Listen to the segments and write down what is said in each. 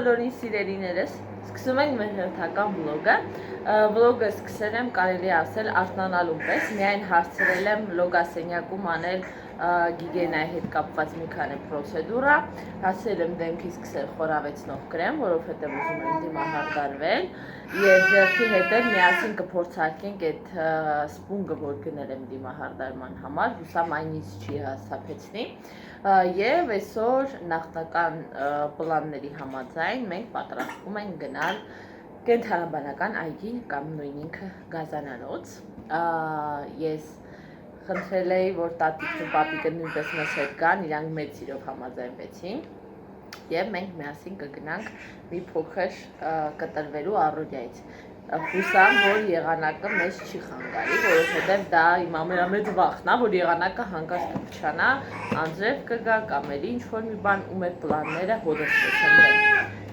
Salvador-ի սիրելիներս, սկսում ենք մեր հերթական վլոգը։ Վլոգը սկսել եմ, կարելի է ասել, արթնանալու պես, միայն հարցրել եմ լոգասենյակում անել Գիգենայի հետ կապված մի քանի պրոցեդուրա, հասել եմ դեմքի սկսել խորավեցնող կրեմ, որովհետև ուզում եմ դիմահարդարվել, եւ ձեռքի հետ էլ միասին կփորձարկենք այդ սպունգը, որ գնել եմ դիմահարդարման համար, հուսամ այն ինձ չի հաստափեցնի։ Եվ այսօր նախնական պլանների համաձայն մենք պատրաստվում ենք գնալ կենթանաբանական այգի կամ նույն ինքը Գազանանոց։ Ես խնդրել էի, որ տատիկն ու պապիկը նույնպես մեզ հետ գան, իրանք մեծ սիրով համաձայնվեցին եւ մենք միասին կգնանք մի փոքր կտրվելու առօրյայից։ Հուսամ, որ եղանակը մեզ չի խանգարի, որովհետև դա իմ ամենամեծ վախն է, որ եղանակը հանկարծ կփչանա, անձրև կգա կամ էլ ինչ-որ մի բան ու մեր պլանները հոդս կցնեն։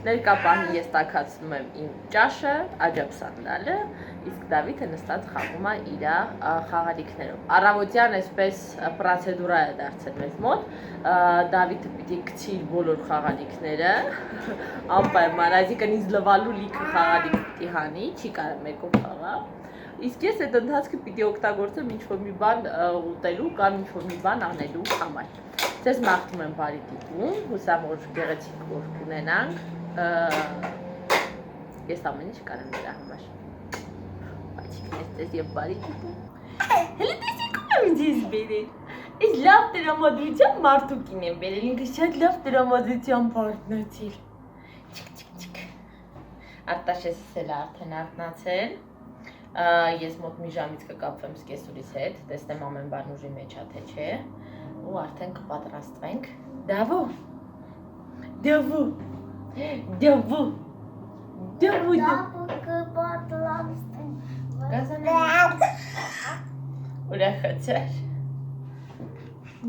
Ներկա պահին ես տաքացնում եմ իմ ճաշը, աջապսանդալը, իսկ Դավիթը նստած խաղում է իր խաղալիքներով։ Առավոտյան այսպես պրոցեդուրա է դարձել մեզ մոտ։ Դավիթը պիտի գցի բոլոր խաղալիքները, անպայման, այսինքն ինձ լվալու լիքը խաղալիք պիտի հանի, չի կարող մեկով խաղալ։ Իսկ ես այդ ընթացքը պիտի օգտագործեմ ինչ-որ մի բան ուտելու կամ ինչ-որ մի բան անելու համար։ Ձեզ մաղթում եմ բարի դիտում, հուսամ որ գեղեցիկ օր կունենանք։ Ես ամեն ինչ կարեմ նրա համար։ Բացիկն ես եւ բարի դիտում։ Հələ տեսեք ում եմ ձեզ բերել։ Այս լավ տրամադրության մարդուկին եմ բերել, ինքը շատ լավ տրամադրության պարտնացել։ Չիկ։ Արտաշեսս էլ արդեն արթնացել։ Ես մոտ մի ժամից կկապվեմ սկեսուրիս հետ, տեսնեմ ամեն բան ուժի մեջ է թե չէ, ու արդեն կպատրաստվենք։ Դավու կպատրաստվենք։ Գազանանոց։ Ուրախացար։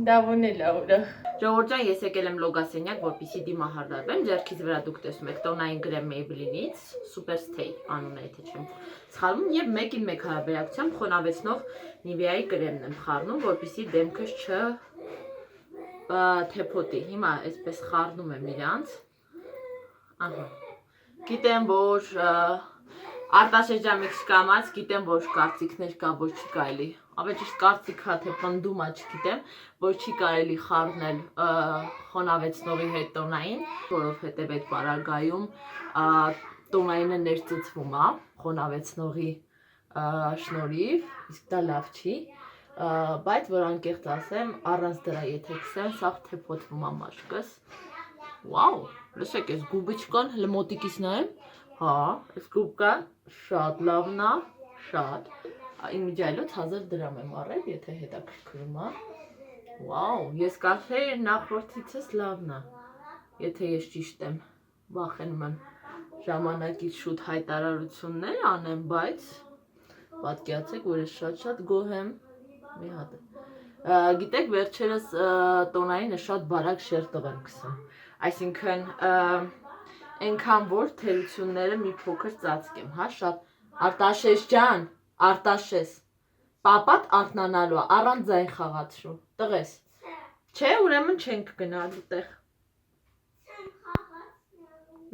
Դավուն էլ է ուրախ։ Ժողովուրդ ջան, ես եկել եմ լոգասենյակ, որպեսզի դիմահարդարվեմ, ձեռքից վրա դուք տեսնում եք տոնային գրեմ Maybelline-ից, Super Stay անունը, եթե չեմ սխալվում, եւ մեկին մեկ հարաբերակցությամբ խոնավեցնող Nivea-ի կրեմն եմ խառնում, որպեսզի դեմքս չթեփոտի։ Հիմա այսպես խառնում եմ իրանց։ Ահա։ Գիտեմ, որ արտաշրջամիքս կամած, գիտեմ, որ կարծիքներ կա, որ չի կարելի։ Ավելի կարծիք հա թե պնդումա չգիտեմ, որ չի կարելի խառնել խոնավեցնողի հետ տոնային, որովհետև այդ պարագայում տոնայինը ներծծվում է խոնավեցնողի շնորհիվ, իսկ դա լավ չի, բայց որ անկեղծ ասեմ, առանց դրա եթե քսեմ, սաղ թեփոտվում է մաշկս։ Վաու, լսեք, այս գուբիչկան հələ մոտիկից նայեմ, հա, այս գուբկան շատ լավն է, շատ։ Իմիջիայլոց 1000 դրամ եմ առել, եթե հետաքրքրում է։ Վաու, ես կարծեի նախորդիցս լավն է, եթե ես ճիշտ եմ, վախենում եմ ժամանակից շուտ հայտարարություններ անեմ, բայց պատկերացեք, որ ես շատ գոհ եմ, մի հատ։ Գիտեք, վերջերս տոնայինը շատ բարակ շերտով եմ գցում, այսինքն այնքան որ թերությունները մի փոքր ծածկեմ, հա, շատ Արտաշես ջան, Արտաշես, պապատ արթնանալու է, առանց ձայն խաղացրու, տղես, չէ, ուրեմն չենք գնալու տեղ։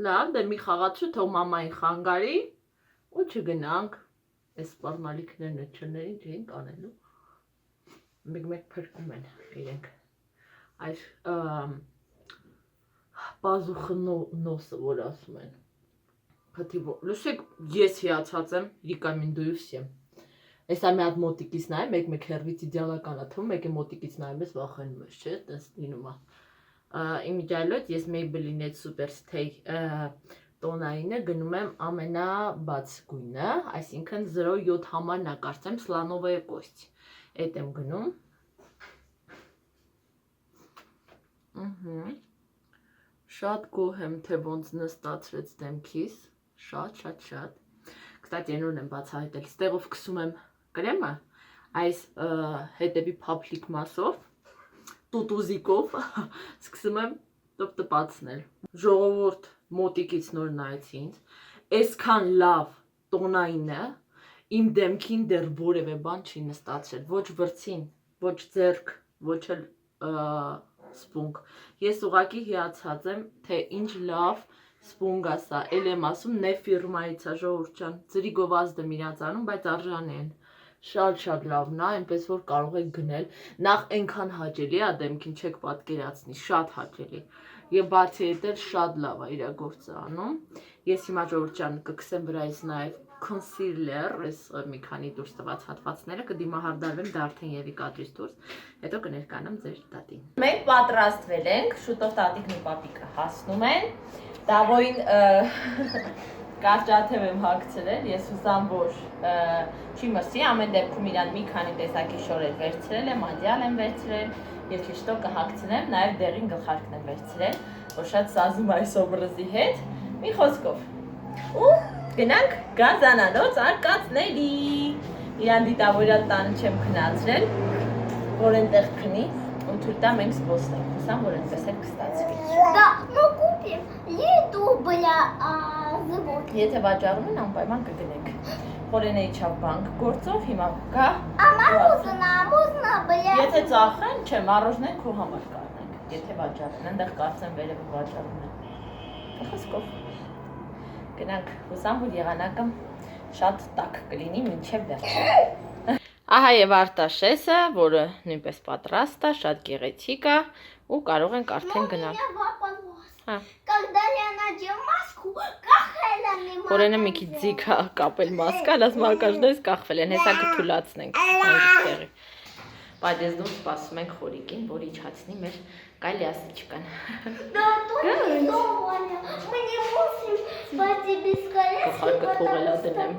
Լավ, դե մի խաղացրու, թող մամային խանգարի, ու չգնանք, այս սպառնալիքներն չներին, չենք անելու, մեկ փրկում են իրենք, այս պազուխը նոսը, որ ասում են, լուսեք, ես հիացած եմ, Rikamenduju всем, Էսա մի հատ մոտիկից նայեմ, մեկ հեռվից իդեալական է թվում, մեկ մոտիկից նայում ես վախենում ես, չէ, տես լինում է։ Իմիջիայլոց ես Maybelline այդ Super Stay տոնայինը գնում եմ ամենաբաց գույնը, այսինքն 07 համարն է կարծեմ Slanovoye Kost։ Այդ եմ գնում։ Շատ գոհ եմ, թե ոնց նստացրեց դեմքիս, շատ։ Կստати այնորն եմ բացահայտել, ստեղով կսում եմ կրեմը, այս հետևի փափլիկ մասով, տուտուզիկով, սկսում եմ տպտպացնել։ Ժողովուրդ մոտիկից նոր նայեցի ինձ, այսքան լավ տոնայինը իմ դեմքին դեռ որևէ բան չի նստացրել, ոչ վրձին, ոչ ձեռք, ոչ էլ սպունգ։ Ես ուղղակի հիացած եմ, թե ինչ լավ Սպունգասա, էլ եմ ասում, նե ֆիրմայից է ժողովուրդ ջան, ծրի գովազդը իրաց անում, բայց արժանի են։ Շատ լավն է, այնպես որ կարող եք գնել։ Նախ այնքան հաճելի է դեմքին չեք պատկերացնի, շատ հաճելի։ Եվ բացի այդ էլ շատ լավ է իր գործը անում։ Ես հիմա ժողովուրդ ջան կգցեմ վրայից նաև concealer, այս մի քանի դուրս տված հատվածները կդիմահարդարվեմ դա արդեն եւի կադրից դուրս, հետո կներկանամ ձեր տատին։ Մենք պատրաստվել ենք, շուտով տատիկն ու պապիկը հասնում են։ Դավոյին կարճաթև եմ հագցրել, ես հուսամ, որ չի մրսի, ամեն դեպքում իրան մի քանի տեսակի շորեր վերցրել եմ, անդյալ եմ վերցրել, եւ ճիշտո կհագցնեմ, նաեւ դեղին գլխարկն եմ վերցրել, որ շատ սազում այս օբրազի հետ, մի խոսքով։ Ու գնանք գազանանոց արկածների։ Իրան դիտավորյալ տանը չեմ քնացրել, որ այնտեղ քնի, ու թույլ տա մենք զբոսնենք, հուսամ, որ այնպես էլ կստացվի։ Да, ну купим еду, бля, завод. Եթե վաճառում են, անպայման կգնենք։ Խորենը իջավ բանկ գործով, հիմա գա։ А можно, бля. Եթե ծախեն, չէ, մառոժնեն քո համար կառնենք։ Եթե վաճառեն, այնտեղ կարծեմ վերևը վաճառում են։ Խոսքով։ Գնանք, հուսամ, որ եղանակը շատ տաք կլինի մինչև վերջ։ Ահա եւ Արտաշեսը, որը նույնպես պատրաստ է, շատ գեղեցիկ է ու կարող ենք արդեն գնալ։ Հա։ Когда я надел маску, кахela не могу. Խորենը մի քիչ ձիգ է կապել մասկան, ասում արկաշներս կախվել են, հեսա կթուլացնենք այնտեղի։ Բայց ես դու սպասում ենք խորիկին, որ իջացնի մեր կայլի ասիչկան։ Да, точно, Соня. Мы не можем спать без колес. Գլխարկը թողել է դնեմ։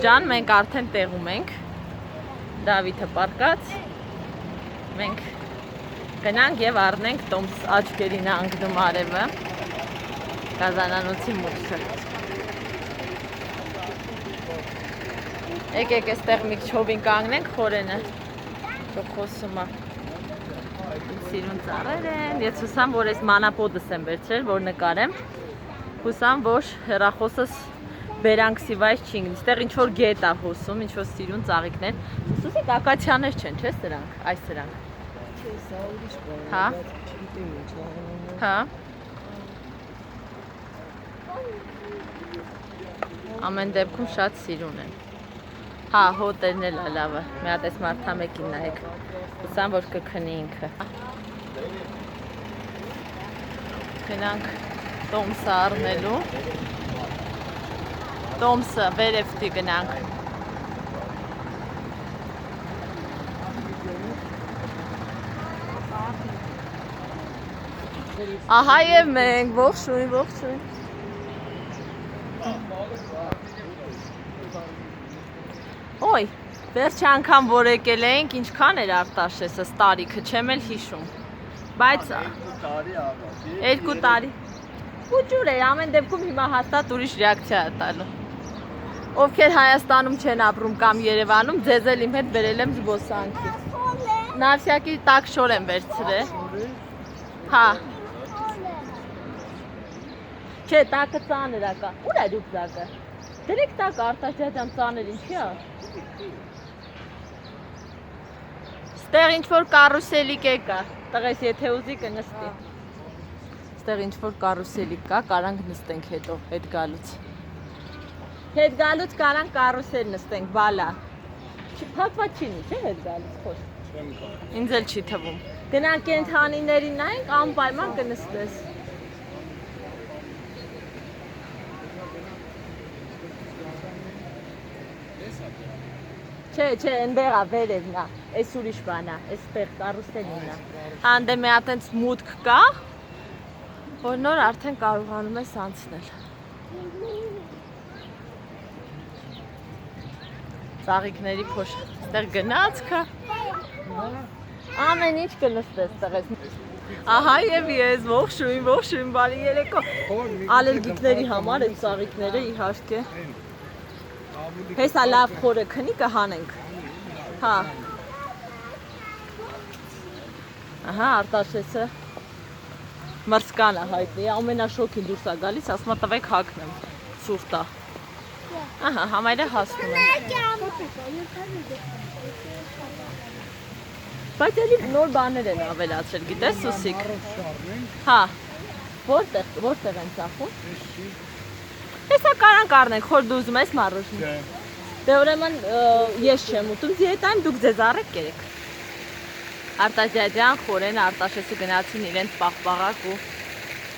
Ջան, մենք արդեն տեղում ենք, Դավիթը պարկած, մենք գնանք և առնենք Տոմս աչկերին անգնում արևը, գազանանոցի մուտքը։ Եկեք էստեղ մի քչովին կանգնենք, խորենը, որ խոսում է, սիրուն ծառեր են, ես հուսամ, որ ես մանապոդս եմ վերցրել, որ նկարեմ, հուսամ, որ հեռախոսս բերանք սիվայց չի ինգնի, ստեղ ինչ-որ գետ է հոսում, ինչ-որ սիրուն ծաղիքներ, ուսուսիկ ակացյաներ չեն, չես սրանք, այս սրանք։ Հա։ Հա։ Ամեն դեպքում շատ սիրուն են։ Հա, հոտերն էլ է լավը, մի հատ ես մարդամեկին նայեք, հուսամ, որ կքնի ինքը։ Գնանք Տոմսը առնելու։ Տոմսը վերևտի գնանք։ Ահա և մենք, ողջույն, ողջույն։ Ոյ, վերջի անգամ որ եկել էինք, ինչքան էր Արտաշեսը, տարիքը, չեմ էլ հիշում։ Բայց 2 տարի։ Ու ջուր էր, ամեն դեպքում հիմա հաստատ ուրիշ ռեակցիա է տալու։ Ովքեր Հայաստանում չեն ապրում կամ Երևանում, ձեզ էլ իմ հետ բերել եմ զբոսանքի։ Նավսյակի տաք շոր եմ վերցրել։ Հա։ Չէ, տակը ծանր է կա։ Ուր է ռյուքզակը։ Դրեք տակը Արտաշեսյան ծանր ինչի է։ Ստեղ ինչ-որ կարուսելիկ է կա։ Տղես եթե ուզի կնստի։ Ստեղ ինչ-որ կարուսելիկ կա, կարանք նստենք հետո, հետ գալուց։ Հետ գալուց կարանք կարուսել նստենք, բալա։ Փակված չի նի, չէ՞ հետ գալուց, խոսք։ Ինձ էլ չի թվում։ Գնանք կենթանիներին նայենք, անպայման կնստես։ Չէ, այնտեղ է վերևն է, այս ուրիշ բան է, այստեղ կարուսելին է։ Հանդե մի հատ այնց մուտք կա, որ նոր արդեն կարողանում ես անցնել։ Ծաղիկների փոշ, այստեղ գնացքը։ Ամեն ինչ կնստես տղես։ Ահա եւ ես ողջույն, բարի երեկո։ Ալերգիկների համար այդ ծաղիկները իհարկե։ Հեսա լավ խորը քնի կհանենք։ Հա։ Ահա Արտաշեսը մրցկանը հայտնի, ամենաշոքին դուրս է գալիս, ասում է տվեք հագնեմ, սուրտ է։ Ահա, համայրը հասնում է։ Բայց էլի նոր բաներ են ավելացրել, գիտես Սուսիկ։ Հա։ Որտեղ են ծախում։ Հեսա կարանք առնենք, խոր դու ուզում ես մարուժնի։ Դե ուրեմն ես չեմ ուտում դիետայում, դուք ձեզ առեք կերեք։ Արտաջաջյան, խորեն, Արտաշեսը գնացին իրենց պաղպաղակ ու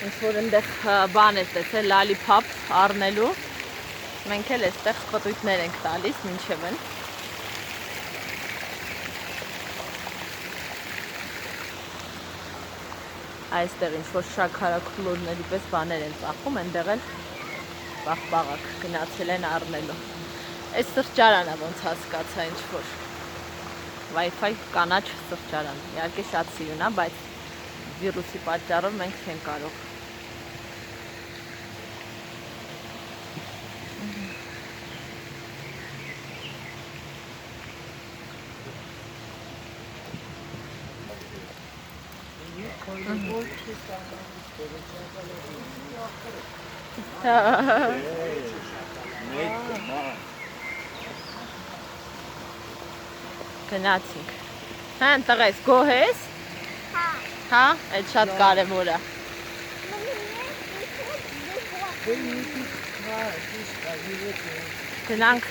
ինձ որ ընդեղ բան էր տեսել, լալիփափ առնելու։ Մենք էլ այստեղ պտույտներ ենք տալիս մինչև են։ Այստեղ ինչ-որ շաքարաքլորների պես բաներ են ծախում, այնտեղ էլ պաղպաղակ գնացել են առնելու։ Այս սրճարանը ոնց հասկացա ինչ-որ Wi-Fi կանաչ սրճարան։ Իհարկե շատ սիրուն է, բայց վիրուսի պատճառով մենք չենք կարող։ Գնացինք։ Հա, տղես, գոհ ես։ Հա, այդ շատ կարևոր է։ Գնանք։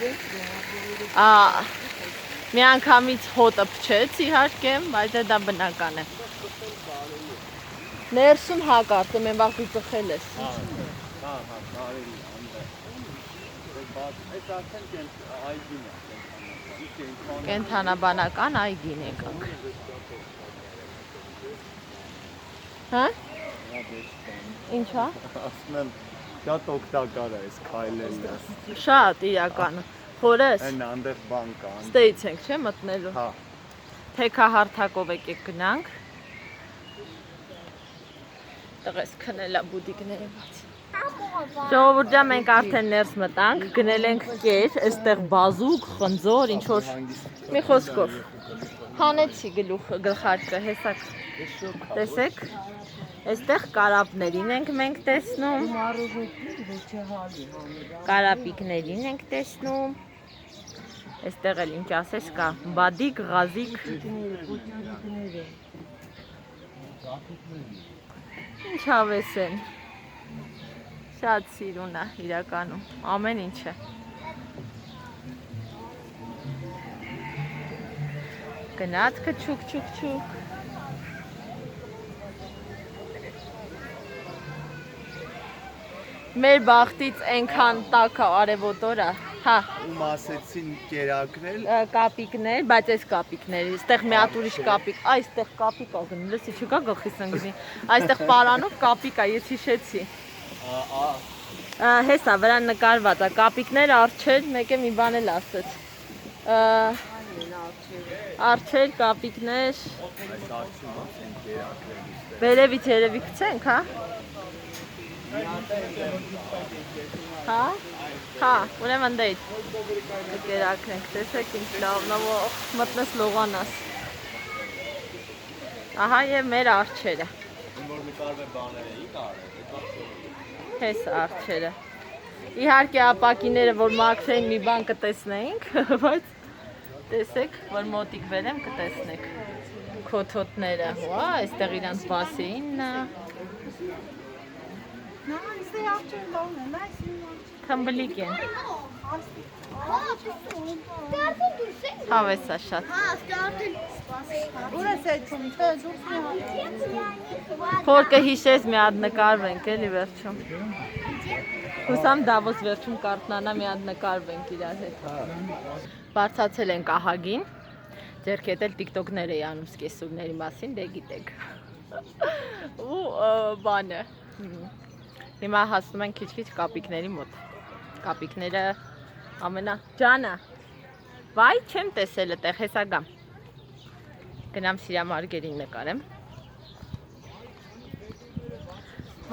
Մի անգամից հոտը փչեց իհարկե, բայց դա բնական է։ Ներսում հա կարծեմ եմ վաղ դու ծխել ես։ Հա, կարելի է, Կենթանաբանական այգին եկանք։ Հա? Ինչ հա? Ասում եմ, շատ օգտակար է այս քայլելը։ Շատ իրականը։ Խորես։ Այն այնտեղ բան կա։ Ստեից ենք, չէ՞ մտնելու։ Հա։ Թեքահարթակով եկեք գնանք։ Տղես քնելա բուդիկները բաց։ Ժողովուրդ ջան, մենք արդեն ներս մտանք, գնել ենք կեր, այստեղ բազուկ, խնձոր, ինչ որ մի խոսքով։ Հանեցի գլխարկը, հեսակ։ Տեսեք։ Այստեղ կարապներին ենք մենք տեսնում։ Կարապիկներին ենք տեսնում։ Այստեղ էլ ինչ ասես կա, բադիկ, ղազիկ։ Ինչ հավես են։ Շատ սիրուն է իրականում, ամեն ինչը։ Գնացքը չուկ։ Մեր բախտից այնքան տաք արևոտոր է, հա։ Ում ասեցին կերակրել։ Կապիկներ, բայց այս կապիկներ, այստեղ մի հատ ուրիշ կապիկ, այստեղ կապիկ ա գնում, լսի չկա գլխիս ընկնի, այստեղ պարանով կապիկ ա, ես հիշեցի։ Հեսա վրան նկարված է, կապիկներ արջել, մեկ է մի բան էլ ասեց։ Արջել, կապիկներ։ Վերևից երևի կցենք, հա։ Հա, հա, ուրեմն դեյտ։ Կերակրենք, տեսեք ինչ լավն է, մտնես լողանաս։ Ահա և մեր արջերը։ Հես արջերը։ Իհարկե ապակիները, որ մաքրեին մի բան կտեսնեինք, բայց տեսեք, որ մոտիկ վերեմ կտեսնեք քոթոտները։ Այստեղ իրանց բասեինն է։ Թմբլիկ են։ Հավես է շատ։ Որ կհիշես մի հատ նկարվենք էլի վերջում։ Հուսամ Դավոս վերջում կարտնանա մի հատ նկարվենք իրար հետ։ Բարձացել ենք ահագին, ձերք հետ էլ տիկտոկներ էի անում սկեսուրների մասին, դե գիտեք։ Ու բանը։ Հիմա հասնում ենք քիչ-քիչ կապիկների մոտ։ Կապիկները ամենա ջանա։ Վայ, չեմ տեսել այդտեղ, հեսա գամ։ Գնամ Սիրամարգերին նկարեմ։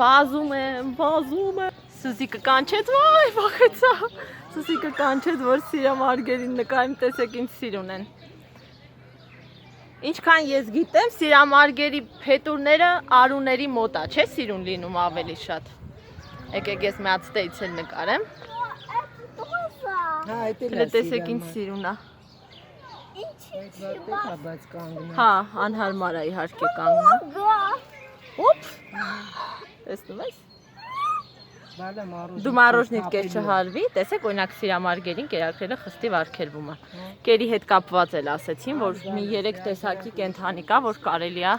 Վազում եմ։ Սուզիկը կանչեց, վայ, վախեցա։ Սուզիկը կանչեց, որ Սիրամարգերին նկարեմ, տեսեք ինձ սիրուն են։ Ինչքան ես գիտեմ, Սիրամարգերի փետուրները արուների մոտ է, չէ՞ սիրուն լինում ավելի շատ։ Եկեք ես մի հատ ստեյց էլ նկարեմ։ Տեսեք ինձ սիրուն է։ Հա, անհարմար է իհարկե կանգնա։ Ոպ։ Տեսնում ես։ Դու մառոժնիդ կեր չհարվի, տեսեք օրինակ Սիրամարգերին կերակրելը խստիվ արգելվում է։ Կերի հետ կապված էլ ասեցին, որ մի 3 տեսակի կենդանի կա, որ կարելի է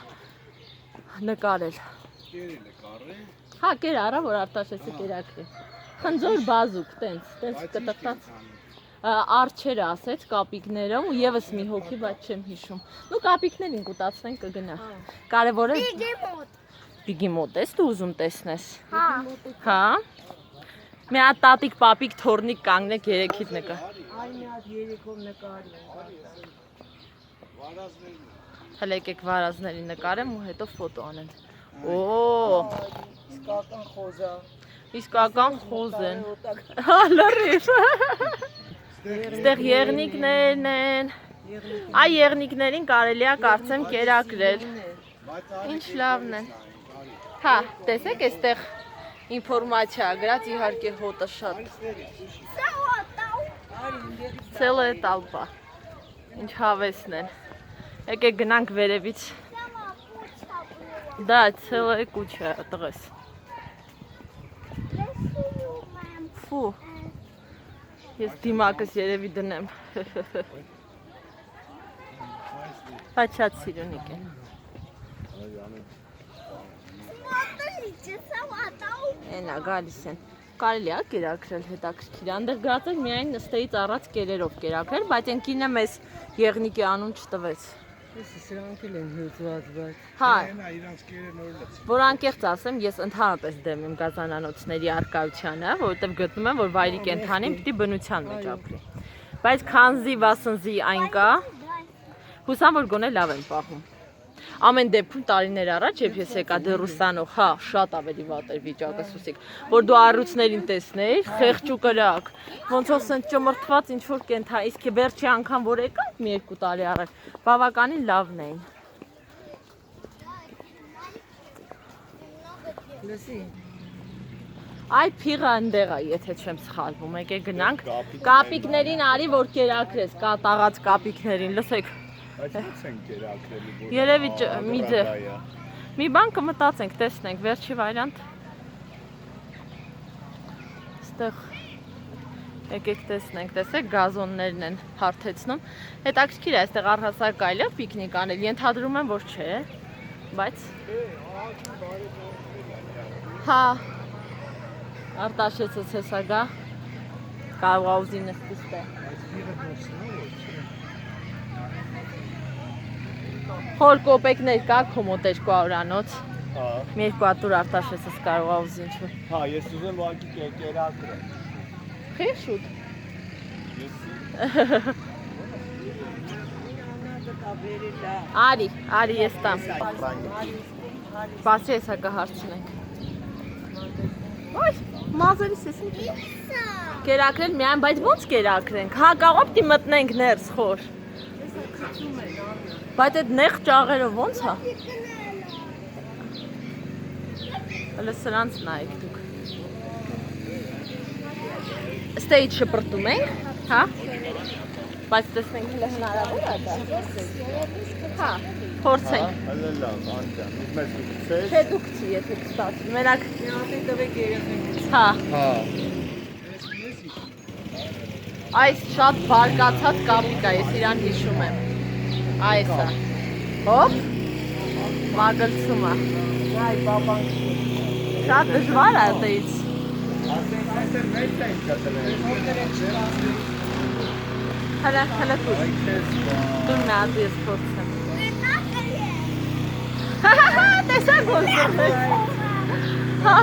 նկարել։ Հա, կեր արա, որ Արտաշեսը կերակրի։ Խնձոր բազուկ, տենց կտղտած արջերը ասեց կապիկները ու եւս մի հոգի, բայց չեմ հիշում։ Նու կապիկներին կուտացնենք կգնա։ Կարևորը Բիգի մոտ ես դու ուզում տեսնես։ Հա։ Մի հատ տատիկ պապիկ թորնիկ կանգնեք երեքիդ նկար։ Այ մի հատ երեքով նկարի։ Հələ եկեք վարազների նկարեմ ու հետո ֆոտո անենք։ Օ, Իսկական խոզա։ իսկական խոզ են։ Հա, լրիվ։ Այստեղ եղնիկներն են։ Այ եղնիկներին կարելի է կարծեմ կերակրել։ Ինչ լավն է։ Հա, տեսեք այստեղ ինֆորմացիա գրած իհարկե հոտը շատ։ Целая толпа։ Ինչ հավեսն են։ Եկեք գնանք վերևից։ Да, целая куча տղես։ Ֆու։ Ես դիմակս երևի դնեմ։ Բայց շատ սիրունիկ են։ Էնա գալիս են։ Կարելի է կերակրել հետաքրքիր։ Անդր գրած էր միայն նստեից առած կերերով կերակրել, բայց այն կինը մեզ եղնիկի անուն չտվեց։ Սրանք էլ են հյուծված, բայց։ Հա։ Որ անկեղծ ասեմ, ես ընդհանրապես դեմ եմ գազանանոցների առկայությանը, որովհետև գտնում եմ, որ վայրի կենդանին պիտի բնության մեջ ապրի։ Բայց քանզի վասնզի այն կա, հուսամ որ գոնե լավ են պահում։ Ամեն դեպքում տարիներ առաջ, երբ ես եկա դեռուսանող, հա, շատ ավելի վատ էր վիճակը Սուսիկ, որ դու առյուծներին տեսնեիր, խեղճ ու կրակ, ոնց որ սենց ճմրթված ինչ-որ կենդանի, իսկ վերջի անգամ որ եկանք մի 2 տարի առաջ, բավականին լավն էին։ Լսի։ Այ փիղը ընդեղ է, եթե չեմ սխալվում, եկեք գնանք, կապիկներին արի, որ կերակրես, կատաղած կապիկներին, լսեք։ Բայց ո՞նց են կերակրելի, որ Երևի մի ձև։ Մի բան կմտածենք, տեսնենք, վերջի վարիանտ։ Ստեղ եկեք տեսնենք, տեսեք, գազոններն են հարթեցնում։ Հետաքրքիր է, այստեղ առհասարակ կարելի է պիկնիկ անել, ենթադրում եմ, որ չէ, բայց հա Արտաշեցս հեսա գա, կարող է ուզի նստիստ է։ Խոր կոպեկներ կա քո մոտ 200-անոց։ Հա։ Մի 2 հատուր Արտաշեսս կարող է ուզի ինչ-որ։ Հա, ես ուզեմ ուղղակի կերակրել։ Խի շուտ։ Արի ես տամ։ Բացի հեսա կհարցնենք։ Ոյ, մազերիս ես ինչ։ Կերակրել միայն, բայց ո՞նց կերակրենք։ Հա, կարող պիտի մտնենք ներս խոր։ Բայց այդ նեղ ճաղերով ո՞նց է։ Հələ սրանց նայեք դուք։ Ստեյջ շպրտում ենք, հա։ Բայց տեսնենք հələ հնարավոր է դա։ Հա։ Փորձենք։ Հələ լավ, անջան։ Ուզում ես դու գցես։ Չէ, դուք չի, եթե կստացվի։ Մենակ Մի հատ է տվեք երեխեքից։ հա, Հա։ այս շատ բարգացած կապիկ է, ես իրան հիշում եմ։ Այսը։ Հոպ։ Մագլցում է։ Այ բաբան։ Շատ դժվար է դից։ Այսինքն մեծ է կտնել։ Հələ դուր։ Այդպես բա։ Դուր նա դես փորձեմ։ Տեսակ ոնց բռնեց։ Հա,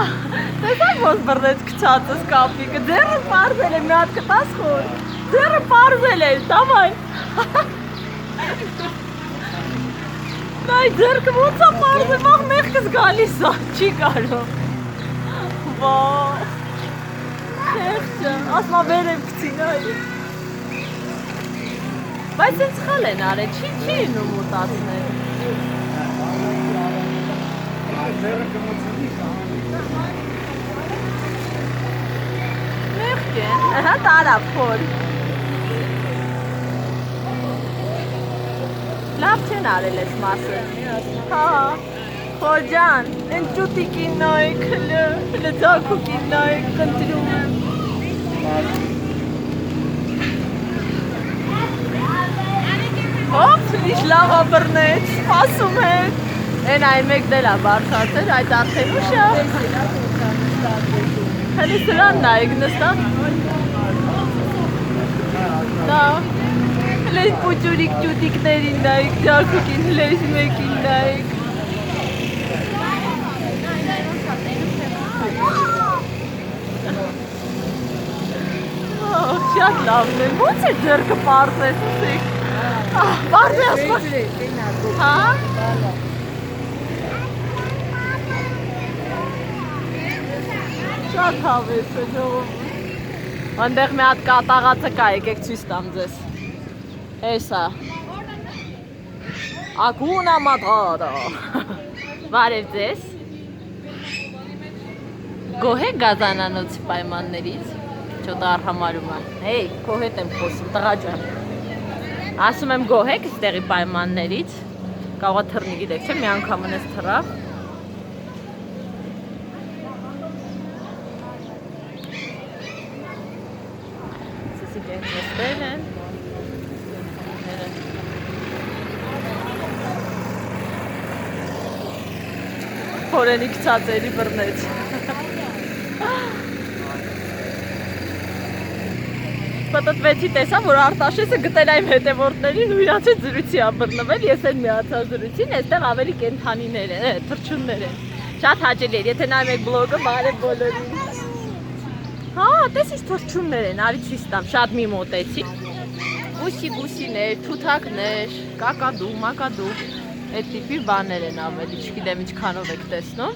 տեսակ ոնց բռնեց քչածս կապիկը։ Ձեռը պարզել է, մի հատ կտաս խոր։ Ձեռը պարզել է, դամայ։ Նայ ձեռքը ոնց է պարզել, վաղ մեղքս գալիս է, չի կարող։ Վա։ Քեխջը, ասմա վերև գցի, նայ։ Բայց ինձ խալ են արել, չի ինում ուտացնել։ Մեղք են, հա տարավ խոր։ Լավ չեն արել ես մասը։ Հա, խոջան, են ճուտիկին նայք, լծակուկին նայք, կնտրում եմ։ Հոպ, ինչ լավ բռնեց, ասում է։ Են այն մեկ դել է բարձացել, այդ արդեն ուշ է։ Հəli սրան նայք նստան։ Դա, հլեզ պուճուրիկ ճուտիկներին նայք, ճակուկին հլեզ մեկին նայք։ Շատ լավն է, ոնց է ձերքը պարզես ուսեք։ Պարզ է ասմաս։ Հա։ Շատ հավես է ժողով։ Անդեղ մի հատ կատաղացը կա, եկեք ցույց տամ ձեզ։ Էսա։ Ակունա մատաղա։ Բարև ձեզ։ Գոհ եք գազանանոցի պայմաններից։ Չոտ արհամարում է։ Հեյ, քո հետ եմ խոսում, տղա ջան։ Ասում եմ գոհ եք այստեղի պայմաններից։ Կարող է թռնի, գիտեք, չէ՞, մի անգամ ունես թռավ։ Սիսիկ են նստել են։ Հորենի քցածերի բռնեց։ Պատտվեցի տեսա, որ Արտաշեսը գտել այն հետևորդներին ու իրանց հետ զրույցի ա բռնվել, ես էլ միացա զրույցին, այստեղ ավելի կենթանիներ են, թռչուններ են։ Շատ հաճելի էր, եթե նայում եք բլոգը, բարև բոլորին։ Հա, տեսից թռչուններ են, արի ցույց տամ, շատ մի մոտեցի։ Բուսիներ, թութակներ, կակադու, մակադու, այդ տիպի բաներ են ավելի, չգիտեմ ինչքանով եք տեսնում։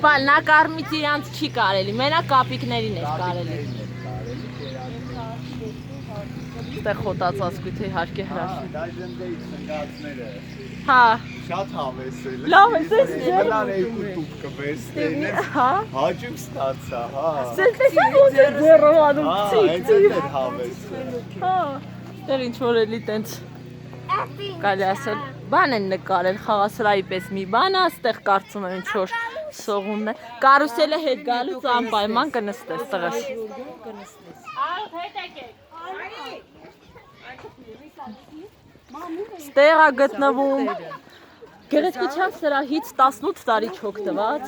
Բալ նա կարմից իրանց չի կարելի, մենակ կապիկներին է կարելի։ Ստեղ խոտացածկույթը իհարկե հրաշի։ Դայժն դեից ընկածները։ Հա։ Շատ հավես է։ Լավ է, սես Բլան երկու տուփ կվեստեն։ Հա։ Հաջուկ ստացա, հա։ Սես տեսա ոնց է ձեռով անում Հա, ցիկ այդ ցիկ։ էլ հավես է։ Հա։ Ստեղ ինչ որ էլի տենց կարելի ասել բան են նկարել խաղասրահի պես մի բան է, ստեղ կարծում եմ ինչ որ սողունն է։ Կարուսելը հետ գալուց անպայման կնստես տղաս։ Ստեղ է գտնվում գեղեցկության սրահից 18 տարի չօգտված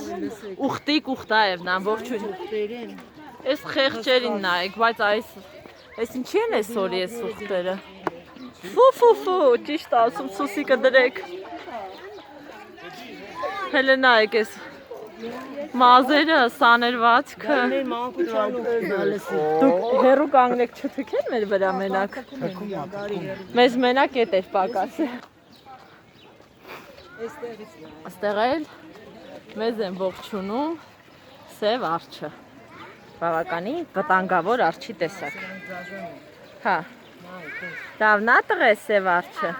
Ուխտիկ Ուխտաևն ամբողջություն։ Այս խեղճերին նայեք, բայց այս ինչի են այսօր ես ուխտերը։ Ֆու, ճիշտ ասում, սուսիկը դրեք։ Հələ նայեք այս մազերը, սաներվածքը։ Դուք հեռու կանգնեք չթքեն մեր վրա մենակ։ Մեզ մենակ էտ էր պակասը։ Աստեղ էլ մեզ են ողջունում սև արջը։ Բավականի վտանգավոր արջի տեսակ։ Հա։ Դավնա տղե սև արջը։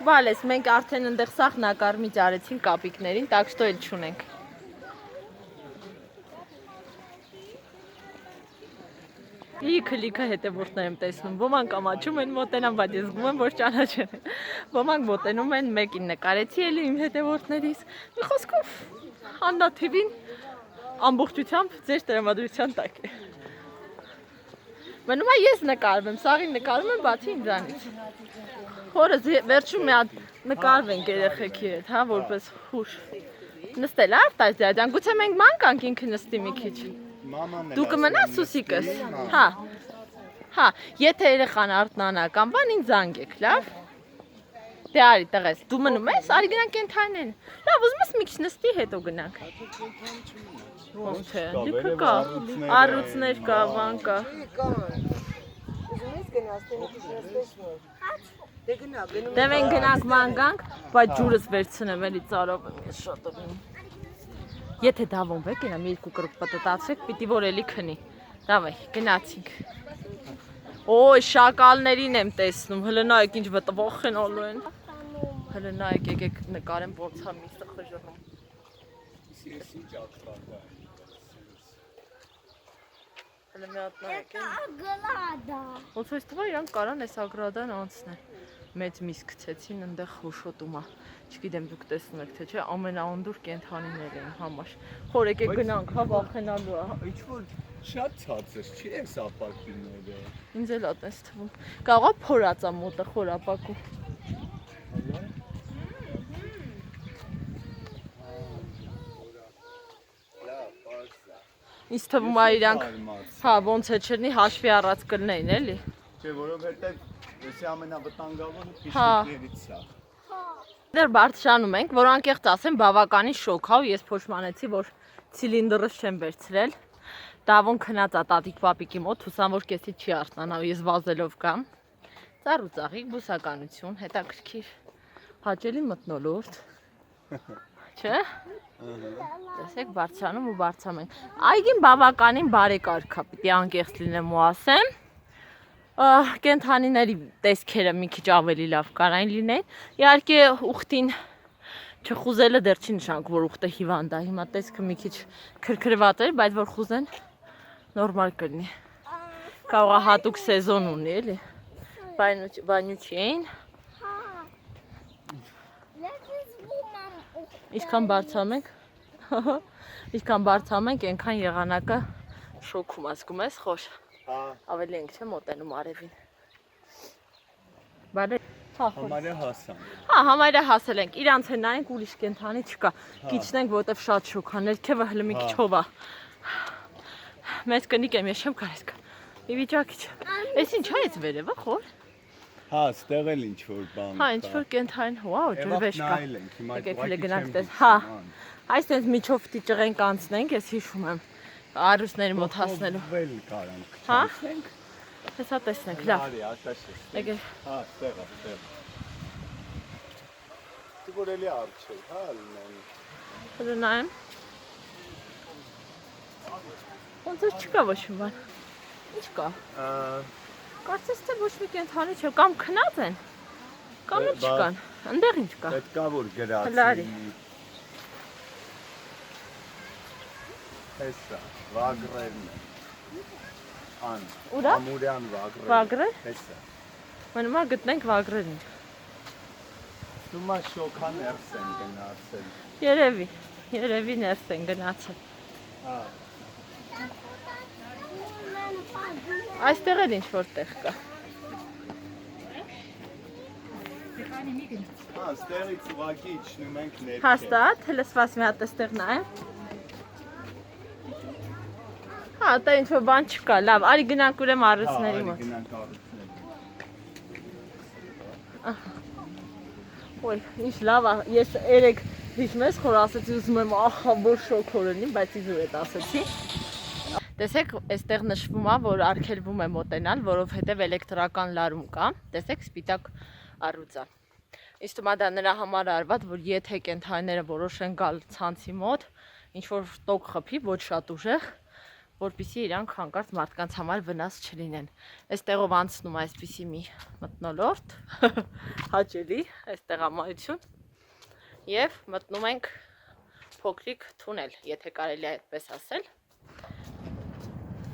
Բալես, մենք արդեն ընդեղ սաղ նակարմիջ արեցին կապիկներին, так что էլ չունենք։ Քլիքը հետևորդներ եմ տեսնում։ Ոմանք ամաչում են մոտենան, բայց ես զգում եմ, որ ճանաչեն են։ Ոմանք մոտենում են, մեկին նկարեցի էլի իմ հետևորդներից։ Մի խոսքով Աննա TV-ն ամբողջությամբ ձեր տրամադրության տակ է։ Մնում է ես նկարվեմ, սաղին նկարում եմ բացի ինձանից։ Հորս վերջում մի հատ նկարվենք երեխեքի հետ, հա, որպես հուշ։ Նստել Արտաշիան, գուցե մենք ման կանք ինքը նստի մի քիչ։ Դու կմնաս Սուսիկս։ Հա։ Հա, եթե երեխան արթնանա կամ բան ինձ զանգեք, լավ։ Դե արի տղես, դու մնում ես, արի գնանք կենթանեն։ Լավ, ուզում ես մի քիչ նստի, հետո գնանք։ Ոնց է, լիքը կա, առուծներ կա, բան կա։ Դե մենք գնանք ման գանք, բայց ջուրս վերցնեմ, էլի ծարով եմ ես շատ եմ։ Եթե դավոնվեք, ենամ երկու կրուկ պտտացրեք, պիտի որ էլի քնի։ Դավայ, գնացինք։ Ոյ, շակալներին եմ տեսնում, հլը նայեք ինչ վտվող են ալու են։ Հլը նայեք, եկեք նկարեմ ոնց է միսը խժռում։ Հլը մի հատ նայեք են։ Ագրադա։ Ոնց այս տղա իրանք կարան այս ագրադան անցնեն։ Մեծ միս գցեցին, ընդեղ հուշոտում է։ Չգիտեմ դուք տեսնում եք թե չէ, ամենաունդուր կենթանիներ են համար։ Խոր եկեք գնանք, հա վախենալու է։ Ինչ որ շատ ցածր չի այս ապակիները։ Ինձ էլ այդպես թվում։ Կարող է փորած է մոտը խոր ապակու։ Ինձ թվում է իրանք, հա, ոնց է չլինի հաշվի առած կլնեին, էլի։ Չէ, որովհետև եսի ամենավտանգավորը փիշիկներից է։ Դեռ բարձրանում ենք, որ անկեղծ ասեմ, բավականին շոկ ա ու ես փոշմանեցի, որ ցիլինդրս չեմ վերցրել։ Դավոն քնած է տատիկ պապիկի մոտ, հուսամ որ կեսի չի արթնանա ու ես վազելով կամ։ Ծառ ու ծաղիկ, բուսականություն, հետաքրքիր, հաճելի մթնոլորտ։ Չէ՞։ Տեսեք, բարձրանում ու բարձրանում ենք։ Այգին բավականին բարեկարգ է, պիտի անկեղծ լինեմ ու ասեմ։ Կենթանիների տեսքերը մի քիչ ավելի լավ կարային լինեն։ Իհարկե ուխտին չխուզելը դեռ չի նշանակում, որ ուխտը հիվանդ է։ Հիմա տեսքը մի քիչ քրքրված էր, բայց որ խուզեն նորմալ կլինի։ Կարող է հատուկ սեզոն ունի, էլի։ Բանյուչի էին։ Ինչքան բարձրանում ենք, ինչքան բարձրանում ենք, այնքան եղանակը շոքում ասկում ես խոշ։ Ավելի ենք չէ մոտենում արևին։ Բարե։ Համարյա հասան։ Հա, համարյա հասել ենք։ Իրանց է նայենք ուրիշ կենթանի չկա։ Գիչնենք, որտեվ շատ շոկ է, ներքևը հլը մի քիչ հով է։ Մեծ կնիկ եմ, ես չեմ կարես կա։ Մի վիճակի չէ։ Էս ինչ է այս վերևը, խոր։ Հա, ստեղ էլ ինչ որ բան։ Հա, ինչ որ կենթային, վաու, ջրվեժ կա։ Եկեք հələ գնանք տես։ Հա։ Այս միջով պիտի ճղենք անցնենք, ես հիշում եմ։ Արուսների մոտ հասնելու։ Վել կարանք։ Հա։ Հեսա տեսնենք, լավ։ Արի, աշաշ։ Եկեք։ Հա, ստեղ է, ստեղ։ Դու որ էլի արչել, հա, լինեն։ Հələ նայեմ։ Ոնց որ չկա ոչ մի բան։ Ինչ կա։ Կարծես թե ոչ մի կենթանի չէ, կամ քնած են, կամ էլ չկան։ Այնտեղ ինչ կա։ Պետք է որ գրացի։ Հլարի։ Հեսա, վագրերն են։ Ան։ Ուրա։ Ամուրյան վագրեր։ Վագրեր։ Հեսա։ Մնում է գտնենք վագրերին։ Դու շոքան ներս են գնացել։ Երևի ներս են գնացել։ Հա։ Այստեղ էլ ինչ որ տեղ կա։ Հա, ստեղից ուղակի իջնում ենք ներքև։ Հաստատ, հլսված մի հատ էստեղ նայեմ։ Հա, դա ինչ որ բան չկա, լավ, արի գնանք ուրեմ առուցների մոտ։ Գնանք առուցների։ Ոյ, ինչ լավ է, ես երեք հիշում ես խոր ասեցի ուզում եմ ախա որ շոքոր լինի, բայց իզուր էդ ասեցի։ Տեսեք, այստեղ նշվում է, որ արգելվում է մոտենալ, որովհետև էլեկտրական լարում կա։ Տեսեք, սպիտակ առուծ է։ Ինձ թվում է դա նրա համար արված, որ եթե կենթանիները որոշեն գալ ցանցի մոտ, ինչ որ տոկ խփի, ոչ շատ ուժեղ, որպեսզի իրանք հանկարծ մարդկանց համար վնաս չլինեն։ Այստեղով անցնում է այսպիսի մի մթնոլորտ, հաճելի, այստեղ ամայություն, եւ մտնում ենք փոքրիկ թունել, եթե կարելի է այդպես ասել։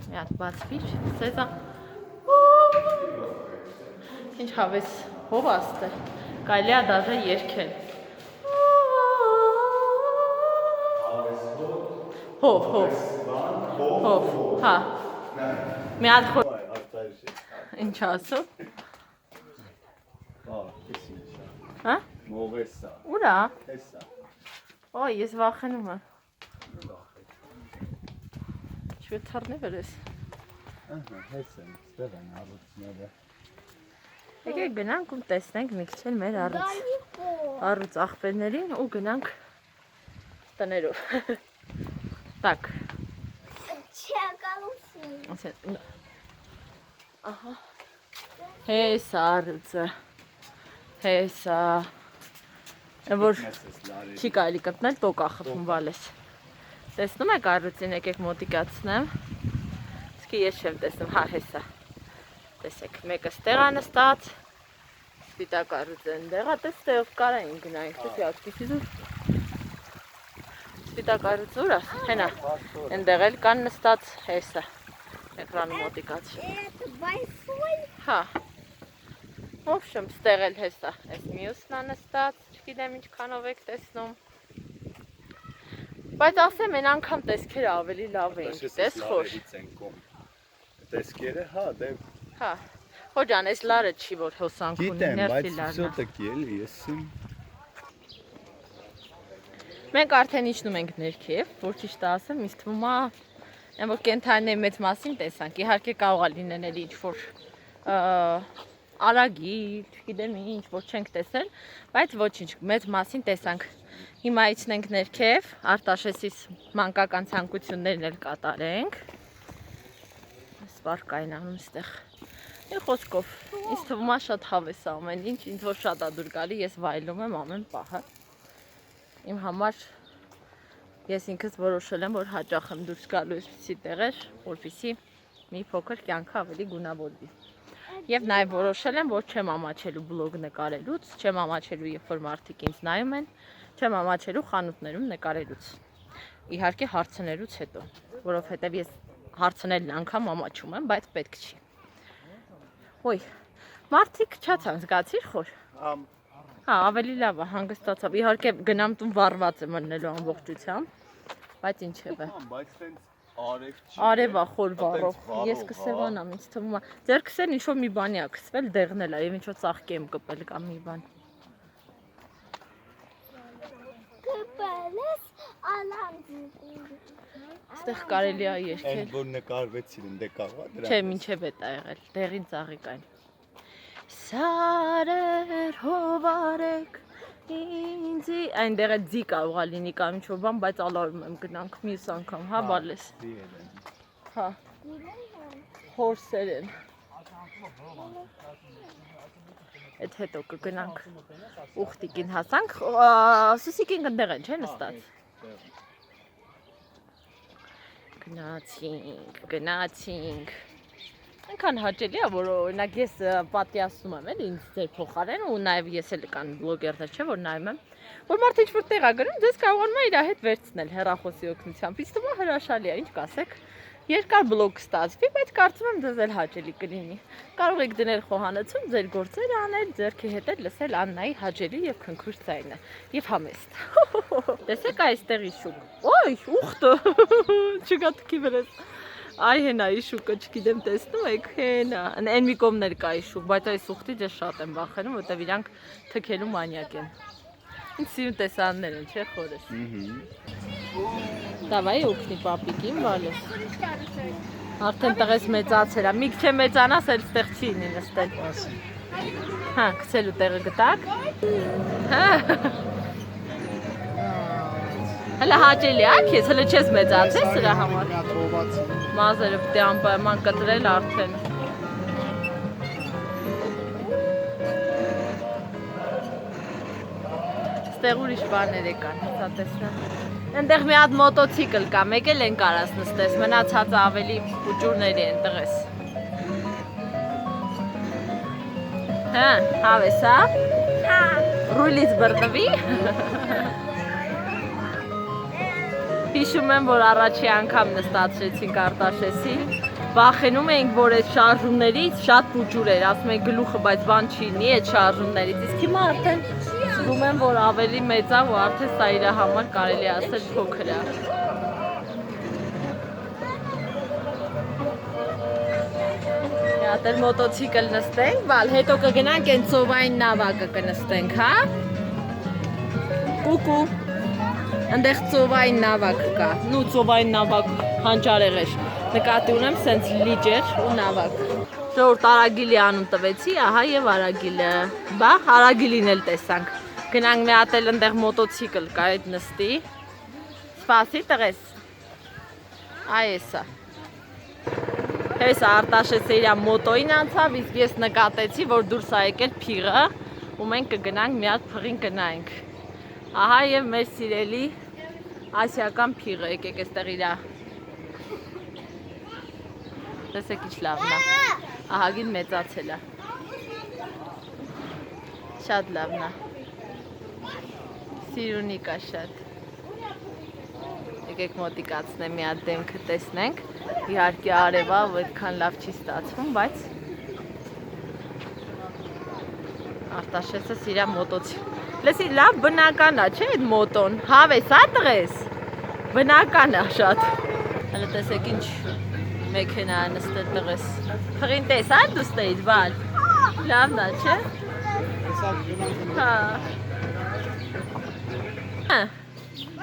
Մի հատ բացվիր, սեզա։ Ինչ հավես հով աստը, կարելի է դաժե երգել։ Հով, հա։ Մի հատ խոր։ Ինչ ասում։ Հա։ Մողեսա։ Ուրա։ Հեսա։ Օ, ես վախենում եմ։ Չու թռնի վրես։ Ահա, հեսա, ստեղ են առուցները։ Եկեք գնանք ու տեսնենք մի քիչ էլ մեր առուց աղբերներին ու գնանք տներով։ Так. Չակալություն։ Ահա։ Հեսա առուծը։ Հեսա։ Որ չի կարելի կտնել տոկա խփում վալես։ Տեսնում եք առուծին, եկեք մոտիկացնեմ։ Իսկի ես չեմ տեսնում, հա հեսա։ Տեսեք, մեկը ստեղ է նստած, սպիտակ առուծը ընդեղ է, տես տեղով կարա են գնայինք, տես յատկիսի դուր։ Սպիտակ առուծը ուր է, հենա, ընդեղ էլ կան նստած, հեսա, էկրանը մոտիկացի։ Հա, ոբշեմ, ստեղ էլ հեսա, ես մյուսն է նստած, չգիտեմ ինչքանով եք տեսնում։ Բայց ասեմ, են անգամ տեսքերը ավելի լավ էին, տես խոշ։ Տեսքերը, հա, դե Հա, հոջան, ես լարը չի, որ հոսանք ունի, գիտեմ, ներսի բայց լարն է։ սոտակի էլի եսին։ Մենք արդեն իջնում ենք ներքև, որ ճիշտ ասեմ, ինձ թվում է, այն որ կենդանիների մեծ մասին տեսանք, իհարկե կարող է լինեն էլի ինչ-որ արագիլ, չգիտեմ ինչ, որ չենք տեսել, բայց ոչինչ, մեծ մասին տեսանք։ Հիմա իջնենք ներքև, Արտաշեսից մանկական ցանկություններն էլ կատարենք։ Սպառ կայնանում ստեղ։ Մի խոսքով, ինձ թվում է շատ հավես է ամեն ինչ, ինձ որ շատ է դուր գալի, ես վայելում եմ ամեն պահը։ Իմ համար ես ինքս որոշել եմ, որ հաճախ եմ դուրս գալու այսպիսի տեղեր, որպեսզի մի փոքր կյանքը ավելի գունավորվի։ Եվ նաև որոշել եմ, որ չեմ ամաչելու բլոգ նկարելուց, չեմ ամաչելու, երբ որ մարդիկ ինձ նայում են, չեմ ամաչելու խանութներում նկարելուց։ Իհարկե հարցներուց հետո, որովհետև ես հարցներն անգամ ամաչում եմ, բայց պետք չի։ Ոյ, մարդիկ չացան, զգացիր խոր։ Հա, ավելի լավ է, հանգստացավ։ Իհարկե գնամ տուն վառված եմ մնելու ամբողջությամբ, բայց ինչևէ։ Բայց տենց արև չի։ Արև է խոր վառող։ Ես կսևանամ, ինձ թվում է։ Ձերքս են ինչ-որ մի բանի է քսվել, դեղնել է, եւ ինչ-որ ծաղկի եմ կպել կամ մի բան։ Կպելես ալանձի։ Այստեղ կարելի է երգել։ Այն որ նկարվեցին դե կարողա դրա։ Չէ, մինչև է եղել, դեղին ծաղիկ այն։ Սարեր հովարեք ինձի, այնտեղ է ձի կարող է լինի կամ ինչ-որ բան, բայց ալարում եմ գնանք մյուս անգամ, հա բալես։ Հա։ Հորսեր են։ Այդ հետո կգնանք ուխտիկին հասանք, սուսիկին կնդեղ են, չէ նստած։ Գնացինք։ Այնքան հաճելի է, որ օրինակ ես պատիասում եմ ինձ ձեր փոխարեն ու նաև ես էլ կան բլոգերներ, չէ, որ նայում եմ, որ մարդը ինչ-որ տեղ է գնում, ձեզ կարողանում է իր հետ վերցնել հեռախոսի օգնությամբ։ Ինձ թվում է հրաշալի է, ինչ կասեք։ Երկար բլոգ ստացվի, բայց կարծում եմ ձեզ էլ հաճելի կլինի։ Կարող եք դնել խոհանոցում, ձեր գործերը անել, ձեռքի հետ էլ լսել Աննայի հաճելի եւ քնքուշ ձայնը եւ համեստ։ Տեսեք այստեղի շուկ։ Ոյ, ուխտը։ Չկա թքի վրաս։ Այ հենա իշուկը, չգիտեմ, տեսնում եք, հենա։ Այն մի կողմներ կա իշուկ, բայց այս ուխտից ես շատ եմ վախենում, որտեվ իրանք թքելու մանյակ են։ Ինչ սիրուն տեսաններ են, չէ՞ խորես։ Դավայ օգնի պապիկին, բալես։ Արդեն տղես մեծացել է, մի քիչ մեծանաս, էլ ստեղ չի ինի նստել։ Հա, քցելու տեղը գտակ։ Հա։ Հələ հաճելի է, քեզ հələ չես մեծացել սրա համար։ Մազերը պետք է անպայման կտրել արդեն։ Ստեղ ուրիշ բաներ կան, հեսա տեսնեմ։ Այնտեղ մի հատ մոտոցիկլ կա, մեկ էլ են կարաս նստես, մնացածը ավելի ուճուրների են տղես։ Հա, հավես, հա։ Հա։ Ռուլից բռնվի։ Հիշում եմ, որ առաջի անգամ նստացրեցինք Արտաշեսին, Վախենում էինք, որ այդ շարժումներից շատ փուջուր էր, ասում էինք գլուխը, բայց բան չի լինի այդ շարժումներից։ Իսկ հիմա արդեն զգում եմ, որ ավելի մեծ է ու արդեն սա իր համար կարելի ասել փոքր է։ Դեռ մոտոցիկլ նստենք, բալ հետո կգնանք այն ծովային նավակը կնստենք, հա։ Կուկու։ Այնտեղ ծովային նավակ կա։ Նու ծովային նավակ հանճարեղ էր։ Նկատի ունեմ սենց լիճեր ու նավակ։ Ժողովուրդ Արագիլի անուն տվեցի, ահա եւ Արագիլը։ Բա Արագիլին էլ տեսանք։ Գնանք մի հատ էլ այնտեղ մոտոցիկլ կա, այդ նստի։ Սպասի տղես։ Այ էսա։ Հեսա Արտաշեսը իր մոտոյին անցավ, իսկ ես նկատեցի, որ դուրս ա եկել փիղը, ու մենք կգնանք մի հատ փղին կնայենք։ Ահա եւ մեր սիրելի ասիական փիղը, եկեք այստեղ իրա։ Տեսեք ինչ լավն է։ Ահագին մեծացել է։ Շատ լավն է։ Սիրունի կա շատ։ Եկեք մոտիկացնեմ մի հատ դեմքը տեսնենք։ Իհարկե արևա ու այդքան լավ չի ստացվում, բայց Արտաշեսը իր մոտոցի։ Լսի, լավ բնական է, չէ՞ այդ մոտոն։ Հավես, հա տղես։ Բնական է շատ։ Հələ տեսեք ինչ մեքենա է նստել տղես։ Փղին տես, հա դու ստեիր, բալ։ Լավն է, չէ՞։ Հա։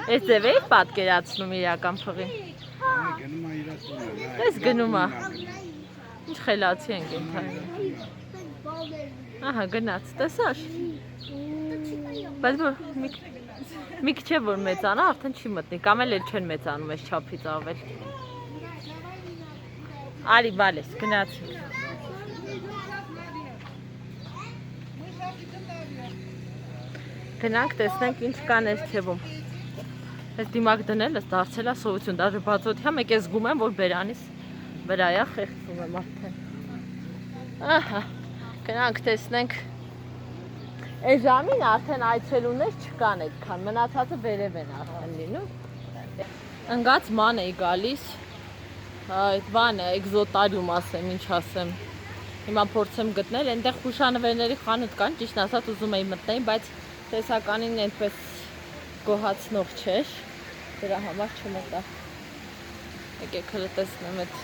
Այս ձև էի պատկերացնում իրական փղին։ Ես գնում է։ Ինչ խելացի ենք ընդհանրապես։ Ահա գնաց, տեսար։ Բայց որ մի քիչ է որ մեծանա, արդեն չի մտնի, կամ էլ չեն մեծանում այս չափից ավել։ Արի բալես, գնացինք։ Գնանք տեսնենք ինչ կան այս թևում։ Այս դիմակ դնելս դարձել է սովություն, դաժե բացօթյա մեկ է զգում եմ, որ բերանիս վրա է խեղդվում եմ արդեն։ Ահա, գնանք տեսնենք։ Այս ժամին արդեն այցելուներ չկան այդքան, մնացածը վերև են արդեն լինում։ Ընկած ման էի գալիս, այդ բանը, էկզոտարիում ասեմ, ինչ ասեմ։ Հիմա փորձեմ գտնել, այնտեղ հուշանվերների խանութ կան, ճիշտ ասած ուզում էի մտնել, բայց տեսականին այնպես գոհացնող չէր, դրա համար չմտա։ Եկեք հələ տեսնեմ այդ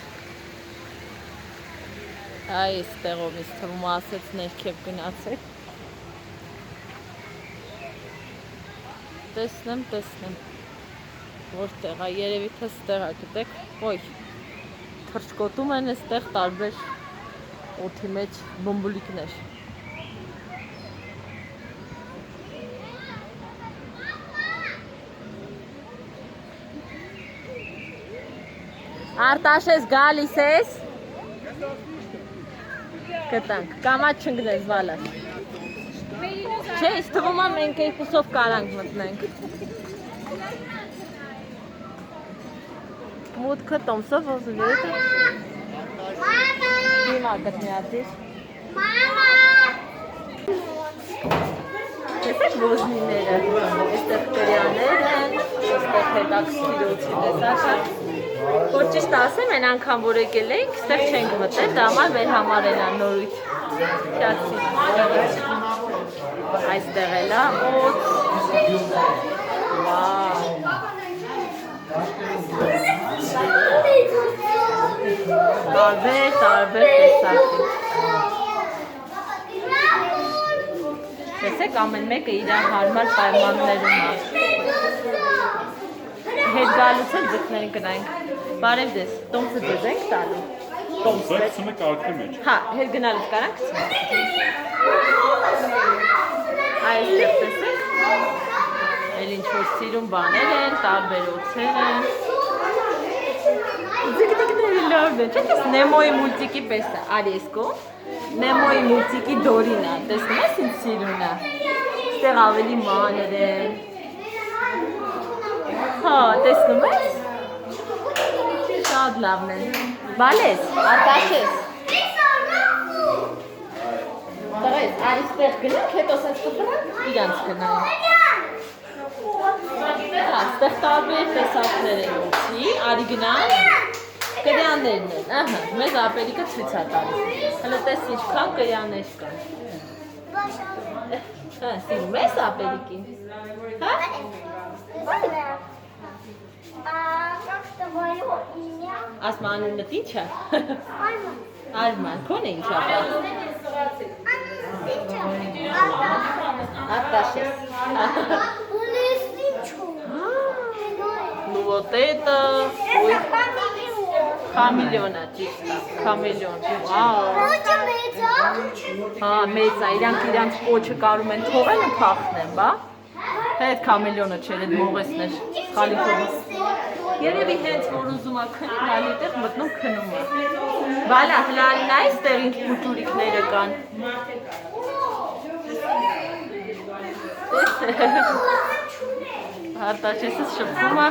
այս տեղով ինձ թվում ասեց ներքև գնացեք։ Տեսնեմ, որտեղ է, երևի թե ստեղ է գտեք, ոյ, թռչկոտում են այստեղ տարբեր օդի մեջ բոմբուլիկներ։ Արտաշես գալիս ես։ Գտանք, կամաց չընկնես վալաս։ Չէ, ինձ թվում է մենք երկուսով կարանք մտնենք։ Մուտքը Տոմսով ոզուլետ է։ Դիմա գտնյատիր։ Տեսեք ոզնիները, այստեղ կրյաներ են, այստեղ հետաքրքիրոցի տեսակը։ Որ ճիշտ ասեմ, այն անգամ որ եկել էինք, այստեղ չենք մտել, դա համար մեր համար էլ է նորույթ։ Շացի։ Այստեղ էլ է օդ։ Վաու։ Տարբեր տեսակի։ Տեսեք ամեն մեկը իր հարմար պայմաններում է։ Հետ գալուց էլ ձգներին կնայինք։ Բարև դես, Տոմսը ձեզ ենք տալու։ Տոմսը ցմը կարգի մեջ։ Հա, հետ գնալուց կարանք։ Այստեղ տեսեք։ Էլ ինչ որ սիրուն բաներ են, տարբեր օծեր են։ Ձգները լավն է, չէ՞ տես Նեմոյի մուլտիկի պես է, արի ես կողմ։ Նեմոյի մուլտիկի դորին է, տեսնում ես ինչ սիրուն է։ Այստեղ ավելի մանր են։ Հա, տեսնում ես։ Շատ լավն է։ Բալես, Արտաշես։ Տղես, արիստեղ գնանք, հետո սենց կպրանք, իրանց գնանք։ Հա, ստեղ տարբեր տեսակներ են ոցի, արի գնանք։ Կրյաններն են, ահա, մեզ ապերիկը ցույց է տալիս։ Հələ տես ինչքան կրյաներ կան։ Հա, սիրում ես ապերիկին։ Հա? Как-то мое имя. Ասма անունդ ի՞նչ է։ Альма. Արման, քոնը ինչ է։ Արտաշես։ Ну вот это, ой, хамелеона, ճիշտ է, хамелеon, վաու։ Հա, մեծ է, իրանք պոչը կարում են թողել ու փախնեն, բա։ Թե այդ քամելյոնը չէր, այդ մողեսներ, խալիքովը։ Երևի հենց որ ուզում է քնի, նայել այդտեղ մտնում քնում է։ Բալա, հլարի նայ, այստեղ ինչ կուլտուրիկները կան։ Արտաշեսս շփվում է։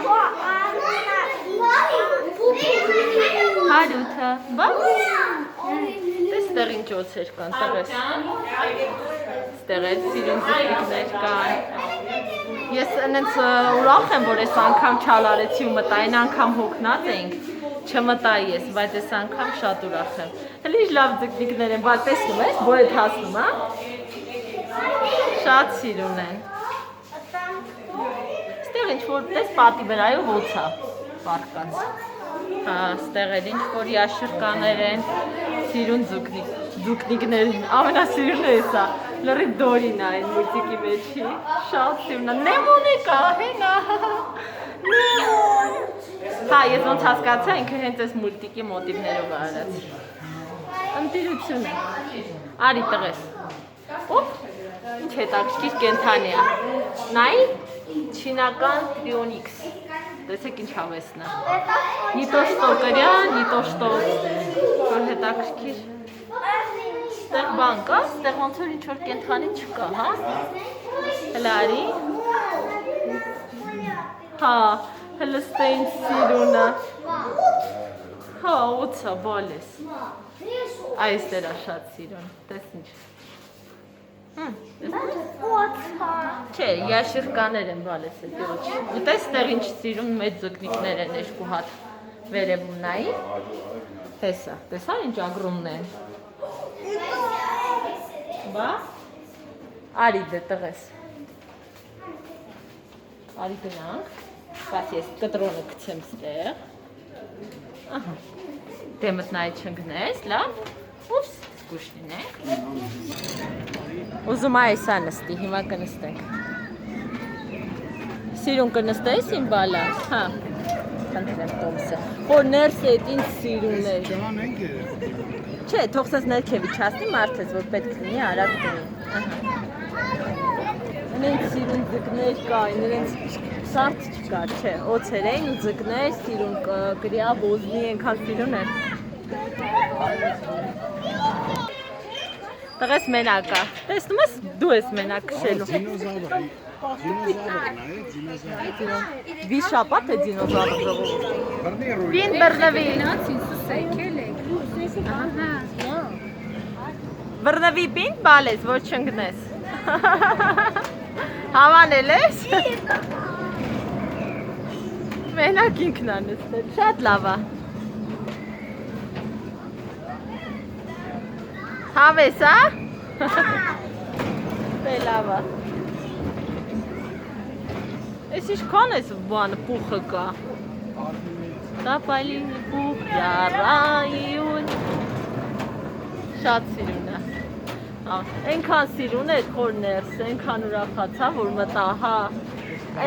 Հարութը, բա։ Այստեղ ինչ օծեր կան, տղես։ Այստեղ էլ սիրուն զրկիկներ կան։ Ես այնց ուրախ եմ, որ այս անգամ չալարեցի ու մտա, այն անգամ հոգնած էինք, չմտա ես, բայց այս անգամ շատ ուրախ եմ։ Հələ ինչ լավ ձկնիկներ են, բայց տեսնում ես, բոյդ հասնում, հա։ Շատ սիրուն են։ Ստեղ ինչ որ տես պատի վրայով ոց է պարկած։ Հա, ստեղ էլ ինչ որ яշրկաներ են, սիրուն ձուկնիկներ, ամենասիրունը է սա, լրիվ Դորին է այն մուլտիկի մեջի, շատ սիրուն է, Նեմոն է կա, հենա, Նեմոն։ Հա, ես ոնց հասկացա, ինքը հենց այս մուլտիկի մոտիվներով է արած։ Ընտիրություն է, արի տղես, ոպ, ինչ հետաքրքիր կենթանի է, նայի, չինական տրիոնիքս, տեսեք ինչ հավեսն է, նի то что կրյան, նի то что, որ հետաքրքիր, ստեղ բան կա, ստեղ ոնց որ ինչ-որ կենթանի չկա, հա, հլա արի, հա, հլը ստե ինձ սիրունը, հա, ոցա, բալես, այստեր է շատ սիրուն, տես ինչ, Չէ, яշիրկաներ են բալես էդի ոչ, ու տես ստեղ ինչ սիրուն մեծ ձկնիկներ են երկու հատ վերևում նայի, տեսա, տեսար ինչ ագրումն են, բա, արի դե տղես, արի գնանք, բաց ես կտրոնը կցեմ ստեղ, ահա, դե մտնայի չնգնես, լավ, ուպս, զգուշ լինենք, Ուզում այս անստի, հիմա կնստենք, սիրուն կնստես իմ բալա, հա, կնդրեմ տոմսը, որ ներս է էտ ինձ սիրուն էր, չէ, թողսես ներքևի չասնի մարդես, որ պետք լինի, արագ դնի, նենց սիրուն ձկներ կային, նենց սարդ չկար, չէ, օցեր էին ու ձկներ, սիրուն կրյա, բոզնի, ենքան սիրուն էր, Տղես մենակ է, տեսնում ես դու ես մենակ քշելու։ Վիշապատ է դինոզավրը ժողովուրդ։ Բին բռնվի։ Բռնվի բին բալես, որ չընկնես։ Հավանել ես։ Մենակ ինքն է նստել, շատ լավ է։ Հավես, հա։ Դե լավ է։ Ես ինչքան ես բանը պուխը կա։ Տապալի պուխ, յարայուն։ Շատ սիրուն է։ Ենքան սիրուն է խոր ներս, ենքան ուրախացա, որ մտա, հա։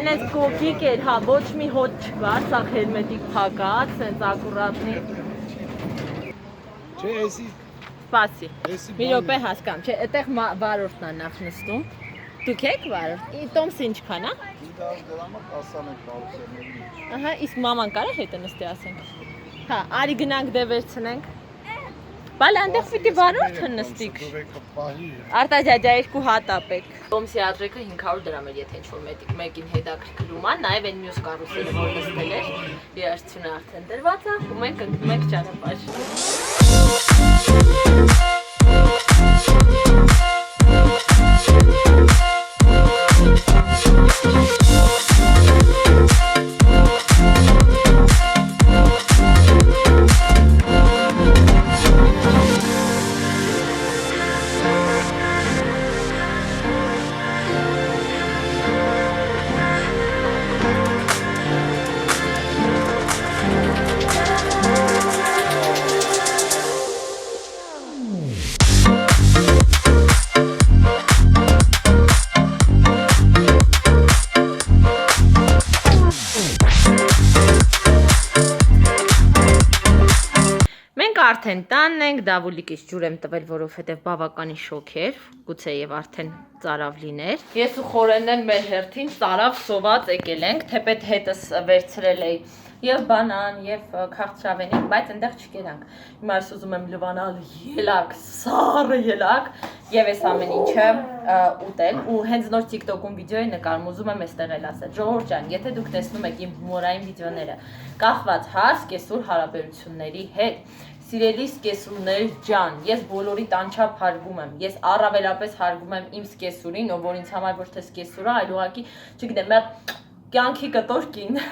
Են ես կոկիկ էր, հա, ոչ մի հոտ չկար, սաղ հերմետիկ փակած, սենց ակուրատնի։ Չէ, էսի Սպասի, մի րոպե հասկամ, չէ, այդտեղ վարորդն է նախ նստում, դուք եք վարորդ, տոմսը ինչքան է? 500 դրամը 11 կարուսելների։ Ահա, իսկ մաման կարա հետը նստի ասենք։ Հա, արի գնանք դե վերցնենք։ Բալի այնտեղ պիտի վարորդը նստիք։ Արտաջաջա երկու հատ ապեք։ Տոմսի արժեքը 500 դրամ էր, եթե ինչ-որ մեկին հետաքրքրում է, նաև այն մյուս կարուսելը որ նստել էր, երաշխությունը արդեն դրված է, ու մենք ընկնում ենք ճանապարհ։ արդեն տանն ենք, Դավուլիկից ջուր եմ տվել, որովհետև բավականին շոկ էր, գուցե եւ արդեն ծարավ լիներ։ Ես ու Խորենն մեր հերթին ծարավ սոված եկել ենք, թեպետ հետս վերցրել էի եւ բանան եւ քաղցրավենիք, բայց այնտեղ չկերանք։ Հիմա ես ուզում եմ լվանալ ելակ, սառը ելակ եւ այս ամեն ինչը ուտել ու հենց նոր TikTok-ում վիդեո էի նկարում, ուզում եմ այստեղ էլ ասել։ Ժողովուրդ ջան, եթե դուք տեսնում եք իմ հումորային վիդեոները, կախված հարց կեսուր հարաբերությունների հետ, սիրելի սկեսուրներ ջան, ես բոլորի տանչափ հարգում եմ, ես առավելապես հարգում եմ իմ սկեսուրին, ով որ ինձ համար ոչ թե սկեսուր է, այլ ուղղակի, չգիտեմ, կյանքի կտոր կին,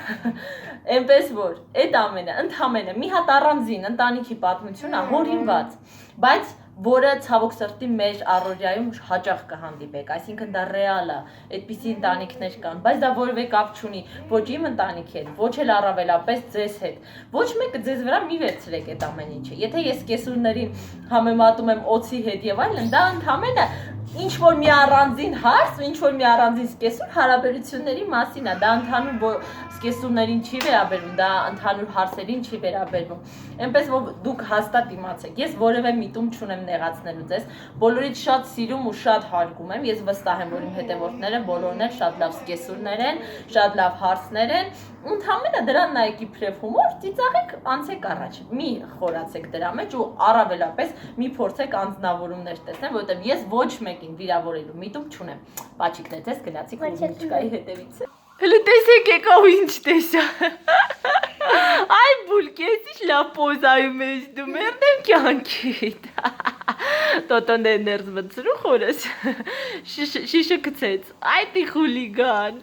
այնպես որ, այդ ամենը, ընդհանրապես մի հատ առանձին ընտանիքի պատմություն է հորինված, բայց որը ցավոք սրտի մեր առօրյայում հաճախ կհանդիպեք, այսինքն դա ռեալ է, այդպիսի ընտանիքներ կան, բայց դա որևէ կապ չունի ոչ իմ ընտանիքի հետ, ոչ էլ առավելապես ձեզ հետ, ոչ մեկը ձեզ վրա մի վերցրեք այդ ամեն ինչը, եթե ես կեսուրներին համեմատում եմ օծի հետ եւ այլն, դա ընդհանրապես ինչ որ մի առանձին հարց, ինչ որ մի առանձին սկեսուր հարաբերությունների մասին է, դա ընդհանուր սկեսուրներին չի վերաբերվում, դա ընդհանուր հարցերին չի վերաբերվում։ Այնպես որ դուք հաստատ իմացեք, ես որևէ միտում չունեմ նեղացնելու ձեզ, բոլորից շատ սիրում ու շատ հարգում եմ, ես վստահ եմ, որ իմ հետևորդները բոլորն էլ շատ լավ սկեսուրներ են, շատ լավ հարցներ են, ընդհանրապես դրան նայեք իբրև հումոր, ծիծաղեք, անցեք առաջ, մի խորացեք դրա մեջ ու առավելապես մի փորձեք անձնավորումներ տեսնել, որովհետև ես ոչ մեկին վիրավորելու միտում չունեմ։ Պաչիկներ, ձեզ գնացիք ուզմիչկայի հետևից։ Հələ տեսեք եկավ ինչ տեսա։ Այ բուլկես ինչ լավ պոզայում ես դու, մերնեմ կյանքիդ։ Տոտոն է ներզ մտցրու խորս։ Շիշը գցեց։ Այ տի խուլիգան։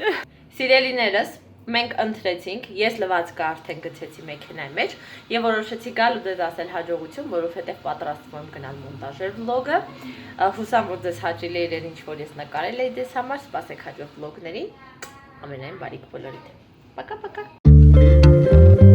Սիրելիներս, մենք ընտրեցինք, ես լվացքը արդեն գցեցի մեքենայի մեջ եւ որոշեցի գալ ու դες ասել հաջողություն, որովհետեւ պատրաստվում եմ գնալ մոնտաժել վլոգը։ Հուսամ որ ձեզ հաճելի էր ինչ որ ես նկարել էի դες համար, սպասեք հաջորդ վլոգներին։ Ամենայն բարիք բոլորիդ։ Пока-пока։